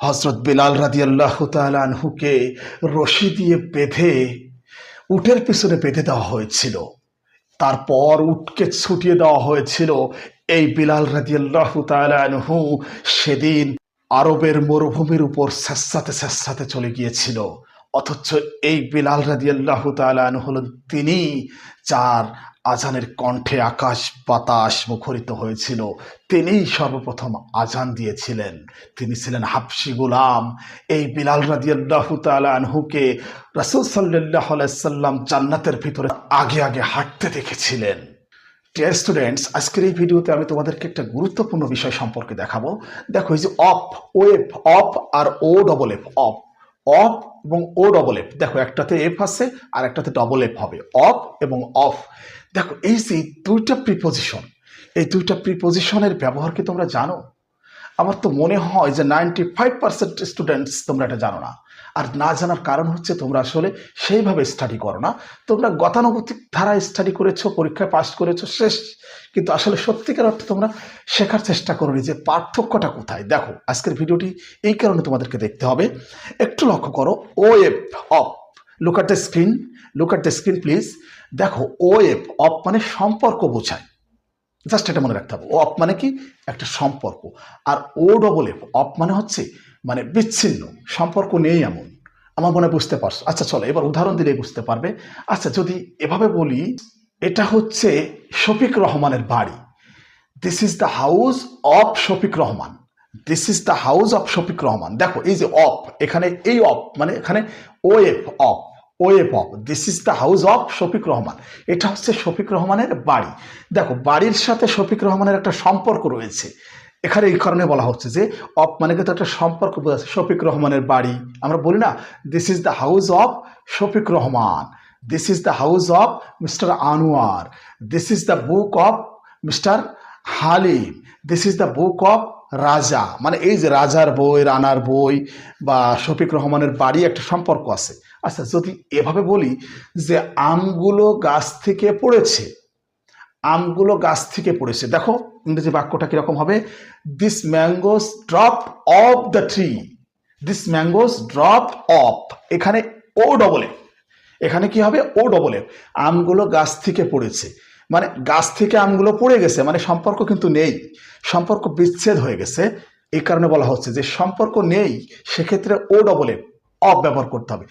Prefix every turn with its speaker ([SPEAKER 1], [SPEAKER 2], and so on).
[SPEAKER 1] হযরত বিলাল রাদিয়াল্লাহু তাআলা আনহুকে রশি দিয়ে বেঁধে উটের পিছনে বেঁধে দেওয়া হয়েছিল। তারপর উটকে ছুটিয়ে দেওয়া হয়েছিল। এই বিলাল রাদিয়াল্লাহু তাআলা আনহু সেদিন আরবের মরুভূমির উপর স্যাঁতস্যাঁতে স্যাঁতস্যাঁতে চলে গিয়েছিল। অথচ এই বিলাল রাদিয়াল্লাহু তাআলা আনহু হলেন তিনি, যার আজানের কণ্ঠে আকাশ বাতাস মুখরিত হয়েছিল। তিনিই সর্বপ্রথম আজান দিয়েছিলেন। তিনি ছিলেন হাবশী গোলাম। এই বিলাল রাদিয়াল্লাহু তাআলা আনহুকে রাসূল সাল্লাল্লাহু আলাইহি সাল্লাম জান্নাতের ভিতরে আগে আগে হাঁটতে দেখেছিলেন। ডিয়ার স্টুডেন্টস, আজকের এই ভিডিওতে আমি তোমাদেরকে একটা গুরুত্বপূর্ণ বিষয় সম্পর্কে দেখাবো। দেখো, এই যে অফ, ওয়েফ, অফ আর O double F, of, of এবং ও ডবল এফ। দেখো, একটাতে এফ আছে আর একটাতে ডবল এফ হবে, অফ এবং অফ। দেখো, এই যে দুইটা প্রিপোজিশন, এই দুইটা প্রিপোজিশনের ব্যবহার কি তোমরা জানো? আমার তো মনে হয় যে 95% স্টুডেন্টস তোমরা এটা জানো না। আর না জানার কারণ হচ্ছে তোমরা আসলে সেইভাবে স্টাডি করো না। তোমরা গতানুগতিক ধারায় স্টাডি করেছো, পরীক্ষায় পাস করেছো, শেষ। কিন্তু আসলে সত্যিকার অর্থে তোমরা শেখার চেষ্টা করোনি যে পার্থক্যটা কোথায়। দেখো, আজকের ভিডিওটি এই কারণে তোমাদেরকে দেখতে হবে। একটু লক্ষ্য করো, O F, of. Look at the screen, look at the screen please. দেখো, ও এফ, অফ মানে সম্পর্ক বোঝায়। জাস্ট এটা মনে রাখতে হবে। ও অফ মানে কি? একটা সম্পর্ক। আর ও ডবল এফ, অফ মানে হচ্ছে মানে বিচ্ছিন্ন, সম্পর্ক নেই এমন। আমার মনে বুঝতে পারছো? আচ্ছা চলো, এবার উদাহরণ দিলেই বুঝতে পারবে। আচ্ছা, যদি এভাবে বলি, এটা হচ্ছে শফিক রহমানের বাড়ি। This is the house of Shafiq Rahman. This is the house of Shafiq Rahman. দেখো, এই যে অফ, এখানে এই অফ মানে এখানে O F, of, O F of. This is the house of Shafiq Rahman. এটা হচ্ছে শফিক রহমানের বাড়ি। দেখো, বাড়ির সাথে শফিক রহমানের একটা সম্পর্ক রয়েছে। এখানে এই কারণে বলা হচ্ছে যে অফ মানে কিন্তু একটা সম্পর্ক বোঝাচ্ছে। শফিক রহমানের বাড়ি, আমরা বলি না this is the house of Shafiq Rahman, this is the house of mister Anwar, this is the book of mister Halim, this is the book of Raja. মানে এই যে রাজার বই, রানার বই বা শফিক রহমানের বাড়ি একটা সম্পর্ক আছে। আচ্ছা, যদি এভাবে বলি যে আমগুলো গাছ থেকে পড়েছে, আমগুলো গাছ থেকে পড়েছে। দেখো, ইংরেজি বাক্যটা কিরকম হবে? This mangoes drop of the tree, this mangoes drop of. এখানে ও ডবল এফ, এখানে কি হবে? ও ডবল এফ। আমগুলো গাছ থেকে পড়েছে মানে গাছ থেকে আমগুলো পড়ে গেছে, মানে সম্পর্ক কিন্তু নেই, সম্পর্ক বিচ্ছেদ হয়ে গেছে। এই কারণে বলা হচ্ছে যে সম্পর্ক নেই, সেক্ষেত্রে ও ডবল এফ, অফ ব্যবহার করতে হবে।